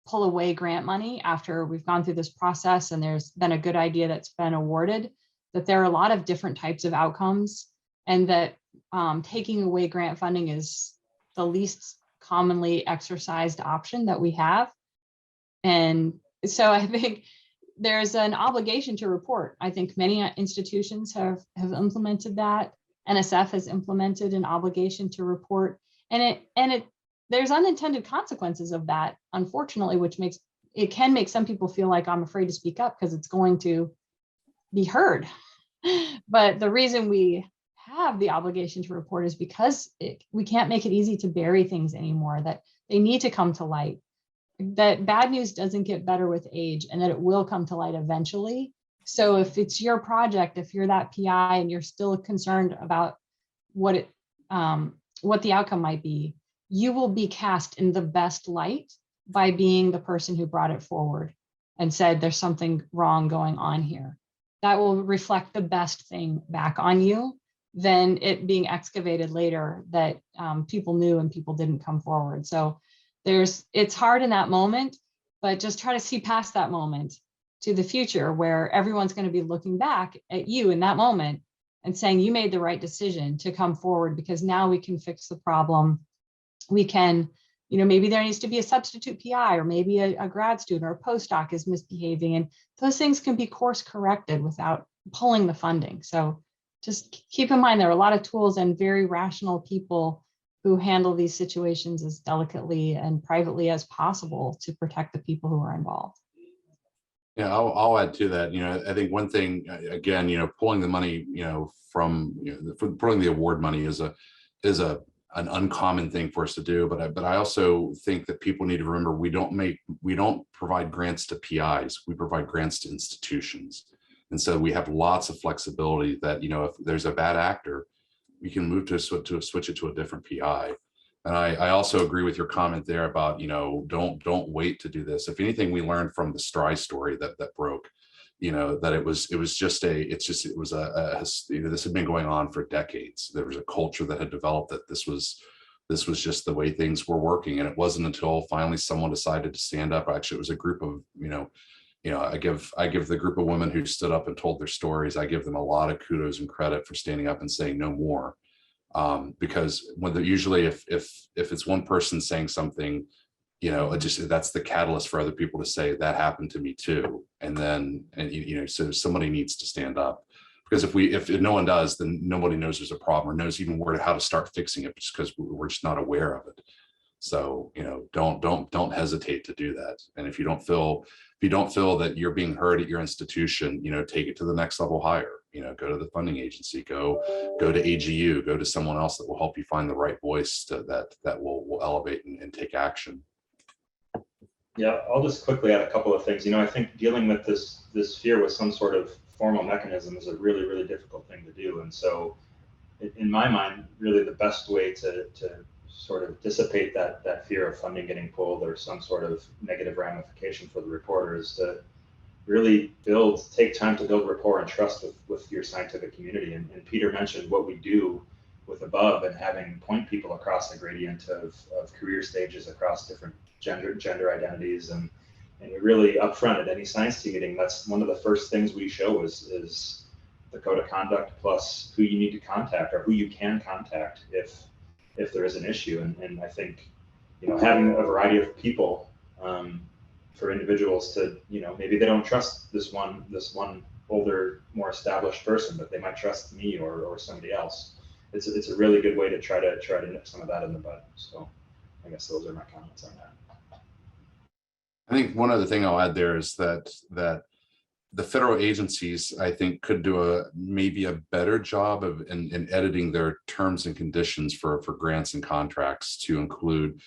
pull away grant money after we've gone through this process and there's been a good idea that's been awarded, that there are a lot of different types of outcomes, and that taking away grant funding is the least commonly exercised option that we have. And so I think there's an obligation to report. I think many institutions have implemented that. NSF has implemented an obligation to report, and there's unintended consequences of that, unfortunately, which can make some people feel like I'm afraid to speak up because it's going to be heard. But the reason we have the obligation to report is because we can't make it easy to bury things anymore, that they need to come to light, that bad news doesn't get better with age, and that it will come to light eventually. So if it's your project, if you're that PI and you're still concerned about what the outcome might be, you will be cast in the best light by being the person who brought it forward and said there's something wrong going on here. That will reflect the best thing back on you than it being excavated later that people knew and people didn't come forward. So it's hard in that moment, but just try to see past that moment to the future, where everyone's going to be looking back at you in that moment and saying you made the right decision to come forward, because now we can fix the problem. We can, maybe there needs to be a substitute PI, or maybe a grad student or a postdoc is misbehaving, and those things can be course corrected without pulling the funding. So just keep in mind, there are a lot of tools and very rational people who handle these situations as delicately and privately as possible to protect the people who are involved. Yeah, I'll add to that. I think one thing, again, pulling the money, from pulling the award money is an uncommon thing for us to do. But I also think that people need to remember we don't provide grants to PIs. We provide grants to institutions, and so we have lots of flexibility that if there's a bad actor, we can move to switch it to a different PI. And I also agree with your comment there about, don't wait to do this. If anything, we learned from the Stry story that broke, that it was this had been going on for decades. There was a culture that had developed that this was just the way things were working. And it wasn't until finally someone decided to stand up. Actually, it was a group of, I give the group of women who stood up and told their stories, I give them a lot of kudos and credit for standing up and saying no more. Because usually if it's one person saying something, that's the catalyst for other people to say that happened to me too. So somebody needs to stand up, because if no one does, then nobody knows there's a problem or knows even how to start fixing it, just because we're just not aware of it. So, don't hesitate to do that. And if you don't feel that you're being heard at your institution, take it to the next level higher. Go to the funding agency, go to AGU, go to someone else that will help you find the right voice that will elevate and take action. Yeah, I'll just quickly add a couple of things. I think dealing with this fear with some sort of formal mechanism is a really, really difficult thing to do. And so in my mind, really the best way to sort of dissipate that fear of funding getting pulled or some sort of negative ramification for the reporter is to really take time to build rapport and trust with your scientific community. And Peter mentioned what we do with Above and having point people across the gradient of career stages across different gender identities. And we really upfront at any science team meeting, that's one of the first things we show is the code of conduct plus who you need to contact or who you can contact if there is an issue. And I think, having a variety of people for individuals to, maybe they don't trust this one older, more established person, but they might trust me or somebody else. It's a really good way to try to nip some of that in the bud. So I guess those are my comments on that. I think one other thing I'll add there is that the federal agencies, I think, could do maybe a better job in editing their terms and conditions for grants and contracts to include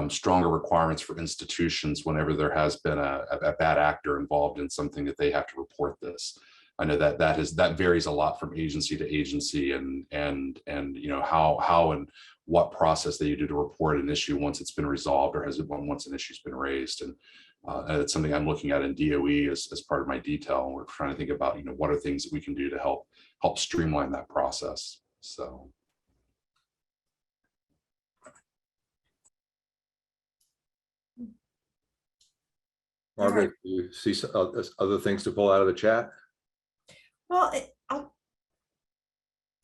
stronger requirements for institutions whenever there has been a bad actor involved in something that they have to report this. I know that varies a lot from agency to agency, and how and what process that you do to report an issue once it's been resolved, or once an issue's been raised. And it's something I'm looking at in DOE as part of my detail. And we're trying to think about, what are things that we can do to help streamline that process. So. Margaret, do you see other things to pull out of the chat? Well,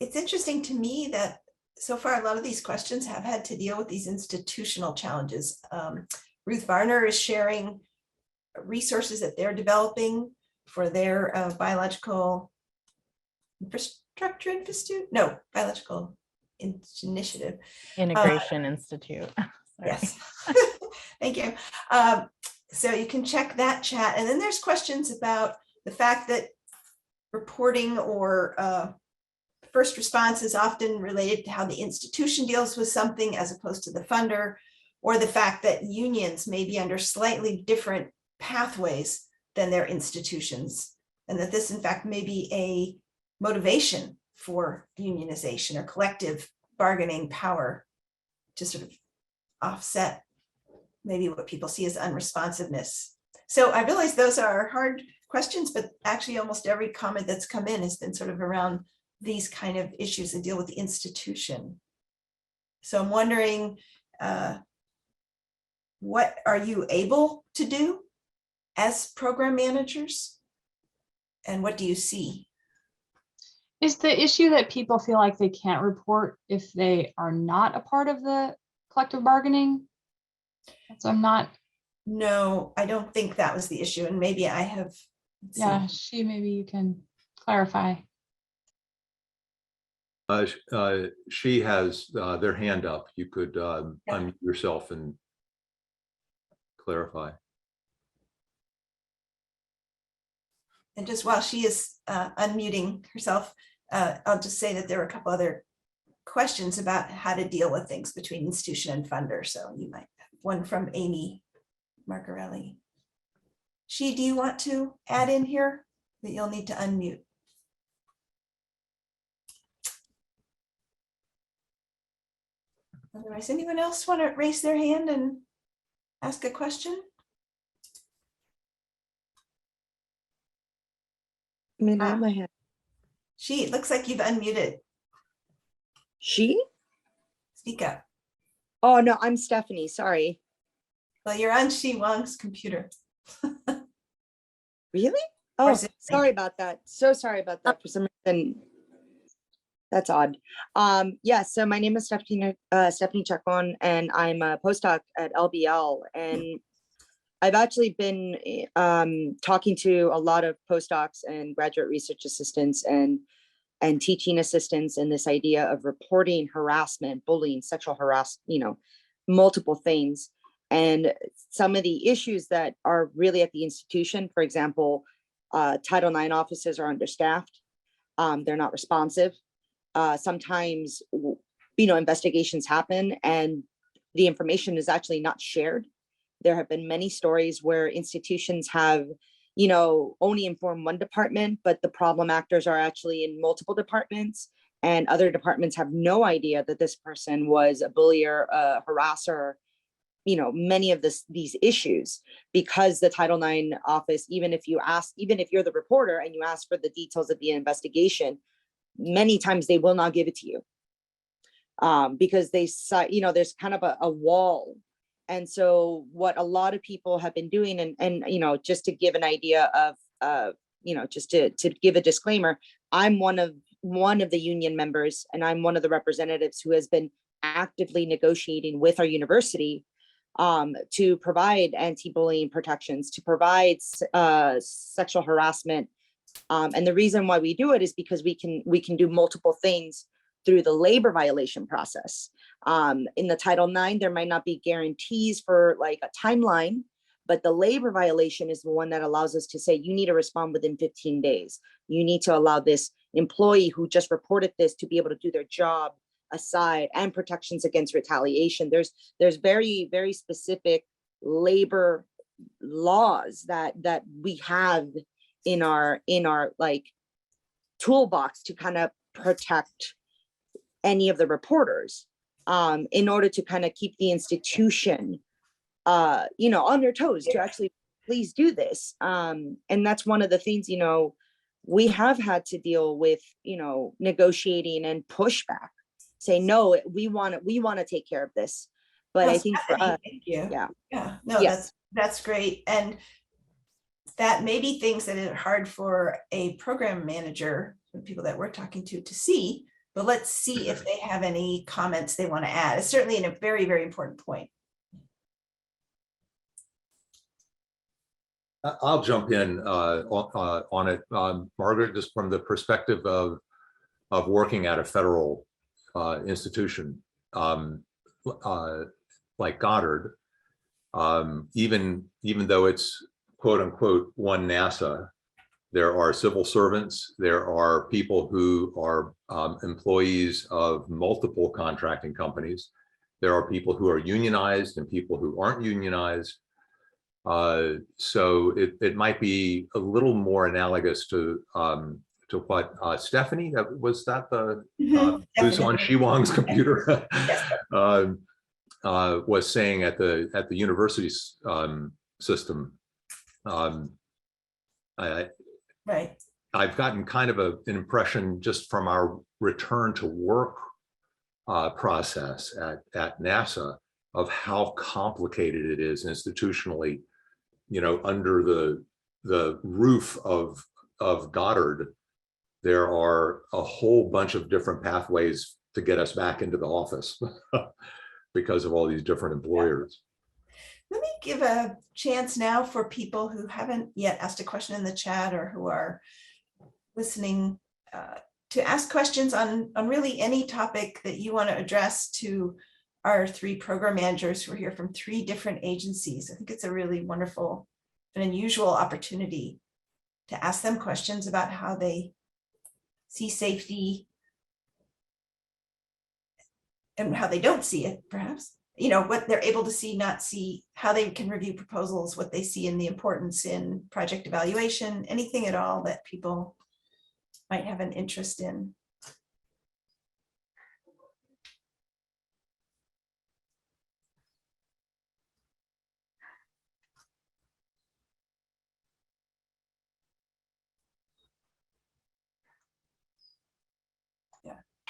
it's interesting to me that so far a lot of these questions have had to deal with these institutional challenges. Ruth Varner is sharing resources that they're developing for their biological infrastructure institute. No, biological initiative. Integration Institute. Yes, thank you. So you can check that chat. And then there's questions about the fact that reporting or first response is often related to how the institution deals with something as opposed to the funder, or the fact that unions may be under slightly different pathways than their institutions, and that this in fact may be a motivation for unionization or collective bargaining power to sort of offset maybe what people see as unresponsiveness. So I realize those are hard questions, but actually almost every comment that's come in has been sort of around these kind of issues that deal with the institution. So I'm wondering, what are you able to do as program managers? And what do you see? Is the issue that people feel like they can't report if they are not a part of the collective bargaining? So I'm not. No, I don't think that was the issue. And maybe I have. Yeah, maybe you can clarify. She has their hand up. You could unmute yourself and clarify. And just while she is unmuting herself, I'll just say that there are a couple other questions about how to deal with things between institution and funder. So you might have one from Amy Marcarelli. Do you want to add in here? That you'll need to unmute. Otherwise, anyone else want to raise their hand and ask a question? I mean, I have my hand. It looks like you've unmuted. She? Speak up. Oh, no, I'm Stephanie. Sorry. Well, you're on Shi Wang's computer. Really? Oh, sorry about that. So sorry about that. For some reason, that's odd. Yeah, so my name is Stephanie Chacon, and I'm a postdoc at LBL. And I've actually been talking to a lot of postdocs and graduate research assistants and teaching assistants in this idea of reporting harassment, bullying, sexual harassment, multiple things. And some of the issues that are really at the institution, for example, Title IX offices are understaffed. They're not responsive. Sometimes, investigations happen and the information is actually not shared. There have been many stories where institutions have, only informed one department, but the problem actors are actually in multiple departments, and other departments have no idea that this person was a bullier, a harasser, many of these issues, because the Title IX office, even if you're the reporter and you ask for the details of the investigation, many times they will not give it to you because there's kind of a wall. And so what a lot of people have been doing, and just to give an idea of, just to give a disclaimer, I'm one of the union members, and I'm one of the representatives who has been actively negotiating with our university to provide anti-bullying protections, to provide sexual harassment. And the reason why we do it is because we can do multiple things through the labor violation process. In the Title IX, there might not be guarantees for like a timeline, but the labor violation is the one that allows us to say, you need to respond within 15 days. You need to allow this employee who just reported this to be able to do their job aside, and protections against retaliation. There's very, very specific labor laws that we have in our like toolbox to kind of protect any of the reporters, in order to kind of keep the institution, on their toes to actually please do this. And that's one of the things, we have had to deal with, negotiating and pushback, say, no, we want to take care of this. But No, I think for Stephanie, us, thank you. yeah. Yeah, no, Yeah. that's great. And that may be things that are hard for a program manager, the people that we're talking to see, but let's see if they have any comments they want to add. It's certainly a very, very important point. I'll jump in on it, Margaret, just from the perspective of working at a federal institution like Goddard. Even though it's quote unquote one NASA, there are civil servants, there are people who are employees of multiple contracting companies. There are people who are unionized and people who aren't unionized. So it might be a little more analogous to what Stephanie, was that the who's on Shiwang's computer, was saying at the university system. Right. I've gotten kind of an impression just from our return to work process at NASA of how complicated it is institutionally, under the roof of Goddard. There are a whole bunch of different pathways to get us back into the office because of all these different employers. Let me give a chance now for people who haven't yet asked a question in the chat or who are listening to ask questions on really any topic that you want to address to our three program managers who are here from three different agencies. I think it's a really wonderful and unusual opportunity to ask them questions about how they see safety and how they don't see it, perhaps. What they're able to see, not see, how they can review proposals, what they see in the importance in project evaluation, anything at all that people might have an interest in.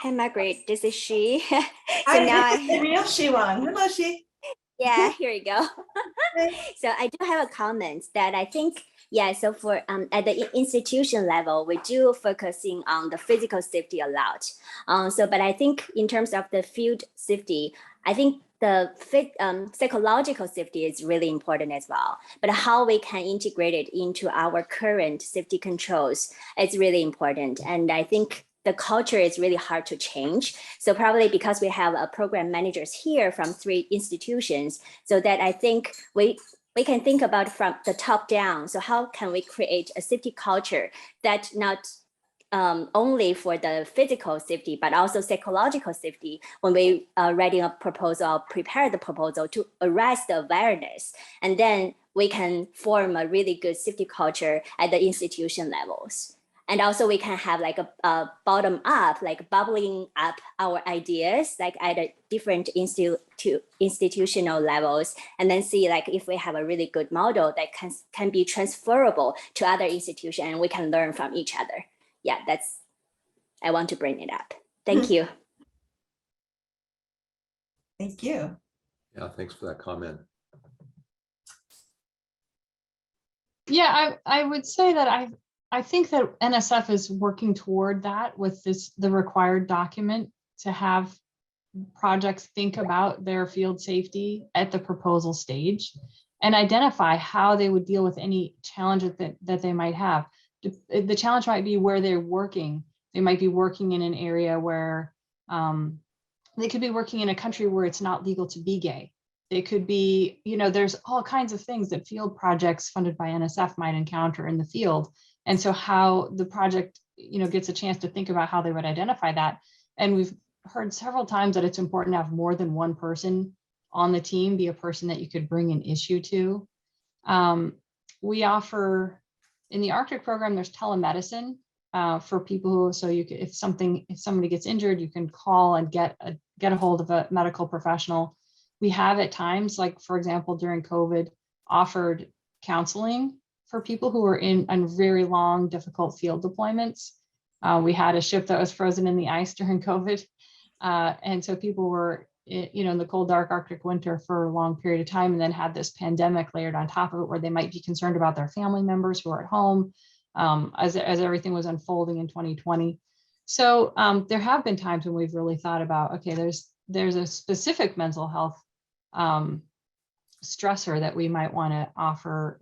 Hi, Margaret. This is she. Hi, this is the real Shiwang. Hello, Shi. Yeah, here we go. Okay. So I do have a comment that I think, so for at the institution level, we do focusing on the physical safety a lot. But I think in terms of the field safety, I think the psychological safety is really important as well. But how we can integrate it into our current safety controls is really important. And I think the culture is really hard to change. So probably because we have program managers here from three institutions, so that I think we can think about from the top down. So how can we create a safety culture that not only for the physical safety, but also psychological safety when we are writing a proposal, prepare the proposal to arise the awareness. And then we can form a really good safety culture at the institution levels. And also we can have like a bottom up, like bubbling up our ideas, like at a different institutional levels, and then see like if we have a really good model that can be transferable to other institutions and we can learn from each other. Yeah, I want to bring it up. Thank you. Thank you. Yeah, thanks for that comment. Yeah, I would say that I think that NSF is working toward that with the required document to have projects think about their field safety at the proposal stage and identify how they would deal with any challenges that they might have. The challenge might be where they're working. They might be working in an area where they could be working in a country where it's not legal to be gay. They could be, there's all kinds of things that field projects funded by NSF might encounter in the field. And so how the project, gets a chance to think about how they would identify that. And we've heard several times that it's important to have more than one person on the team be a person that you could bring an issue to. We offer, in the Arctic program, there's telemedicine. for people who, so you could, if somebody gets injured, you can call and get a hold of a medical professional. We have at times, like for example, during COVID, offered counseling for people who were in very long, difficult field deployments. We had a ship that was frozen in the ice during COVID. And so people were, in the cold, dark Arctic winter for a long period of time, and then had this pandemic layered on top of it, where they might be concerned about their family members who are at home, as everything was unfolding in 2020. So there have been times when we've really thought about, okay, there's a specific mental health stressor that we might want to offer,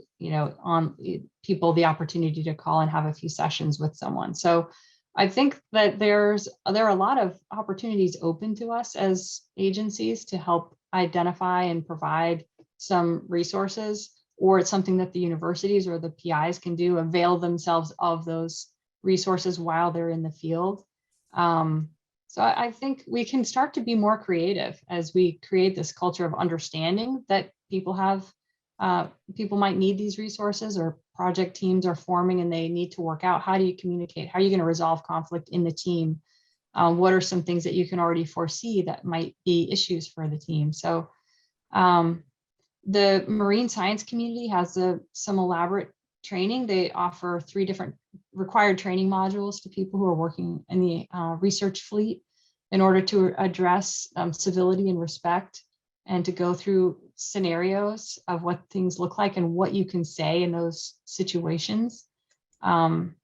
on people the opportunity to call and have a few sessions with someone. So I think that there are a lot of opportunities open to us as agencies to help identify and provide some resources, or it's something that the universities or the PIs can do, avail themselves of those resources while they're in the field. So I think we can start to be more creative as we create this culture of understanding that people might need these resources, or project teams are forming and they need to work out. How do you communicate? How are you going to resolve conflict in the team? What are some things that you can already foresee that might be issues for the team? So the marine science community has some elaborate training. They offer 3 different required training modules to people who are working in the research fleet in order to address civility and respect, and to go through scenarios of what things look like and what you can say in those situations. And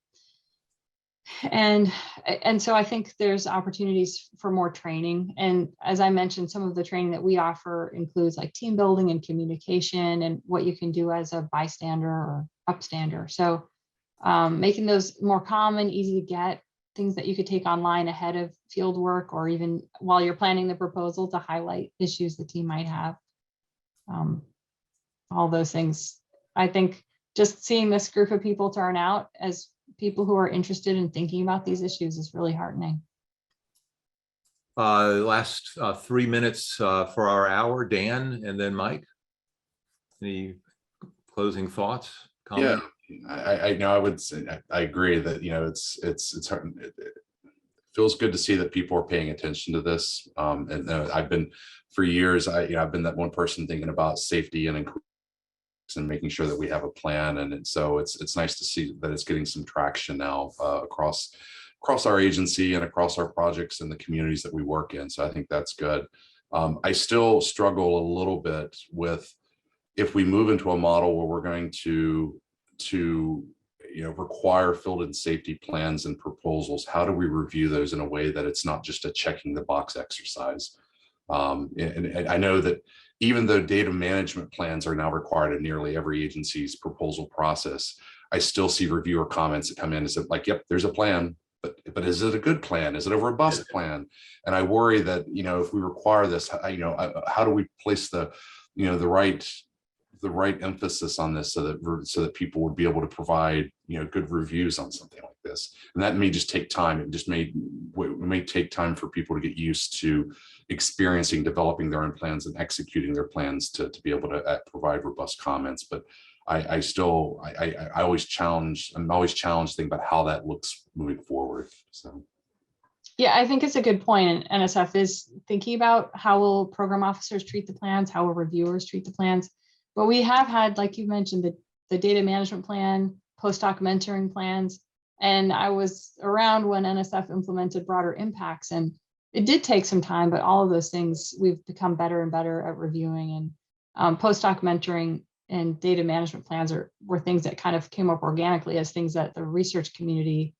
so I think there's opportunities for more training. And as I mentioned, some of the training that we offer includes like team building and communication, and what you can do as a bystander or upstander. So making those more common, easy to get, things that you could take online ahead of field work, or even while you're planning the proposal, to highlight issues the team might have. All those things. I think just seeing this group of people turn out as people who are interested in thinking about these issues is really heartening. Last 3 minutes for our hour, Dan, and then Mike. Any closing thoughts, comments? Yeah, I know. I would say I agree that it's hard. It feels good to see that people are paying attention to this. And I've been for years. I've been that one person thinking about safety and making sure that we have a plan. And so it's nice to see that it's getting some traction now across our agency and across our projects and the communities that we work in. So I think that's good. I still struggle a little bit with, if we move into a model where we're going to require field and safety plans and proposals, how do we review those in a way that it's not just a checking the box exercise? And I know that even though data management plans are now required in nearly every agency's proposal process, I still see reviewer comments that come in and say, like, yep, there's a plan, but is it a good plan? Is it a robust plan? And I worry that, if we require this, how do we place the right emphasis on this so that people would be able to provide good reviews on something like this? And that may just take time. It may take time for people to get used to experiencing, developing their own plans and executing their plans to be able to provide robust comments. But I always challenge. I'm always challenged thinking about how that looks moving forward. So. Yeah, I think it's a good point. And NSF is thinking about how will program officers treat the plans, how will reviewers treat the plans. But we have had, like you mentioned, the data management plan, postdoc mentoring plans. And I was around when NSF implemented broader impacts, and it did take some time, but all of those things we've become better and better at reviewing. And postdoc mentoring and data management plans were things that kind of came up organically as things that the research community,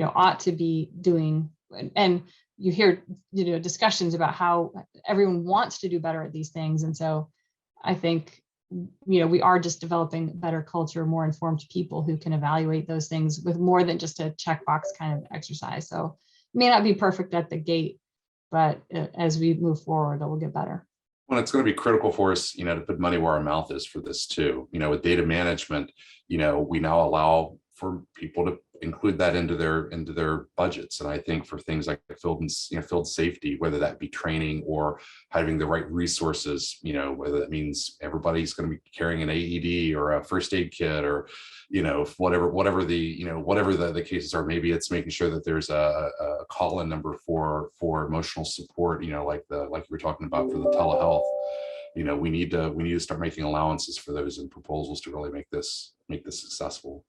ought to be doing. And you hear, discussions about how everyone wants to do better at these things. And so I think, we are just developing better culture, more informed people who can evaluate those things with more than just a checkbox kind of exercise. So it may not be perfect at the gate, but as we move forward, it will get better. Well, it's going to be critical for us, to put money where our mouth is for this too. With data management, we now allow for people to include that into their budgets. And I think for things like field and field safety, whether that be training or having the right resources, whether that means everybody's going to be carrying an AED or a first aid kit, or whatever the cases are. Maybe it's making sure that there's a call-in number for emotional support, like you were talking about for the telehealth. We need to start making allowances for those in proposals to really make this successful.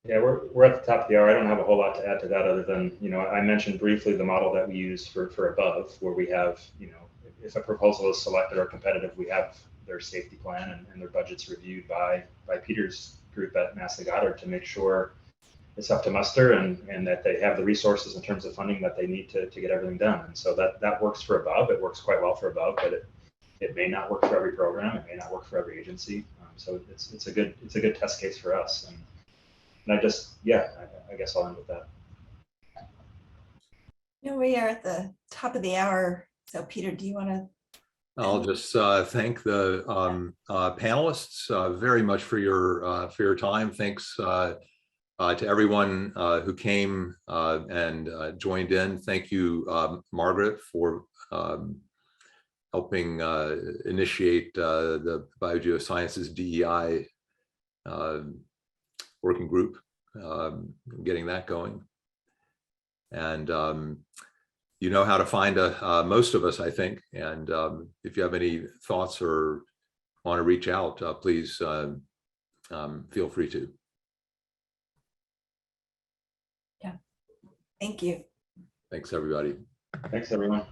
Yeah, we're at the top of the hour. I don't have a whole lot to add to that other than, I mentioned briefly the model that we use for above, where we have, if a proposal is selected or competitive, we have their safety plan and their budgets reviewed by Peter's group at NASA Goddard to make sure it's up to muster and that they have the resources in terms of funding that they need to get everything done. And so that works for above. It works quite well for above, but it may not work for every program. It may not work for every agency. So it's a good test case for us. And I guess I'll end with that. We are at the top of the hour. So Peter, do you want to? I'll just thank the panelists very much for your time. Thanks to everyone who came and joined in. Thank you, Margaret, for helping initiate the Biogeosciences DEI working group, getting that going. And you know how to find most of us, I think. And if you have any thoughts or want to reach out, please feel free to. Yeah. Thank you. Thanks, everybody. Thanks, everyone.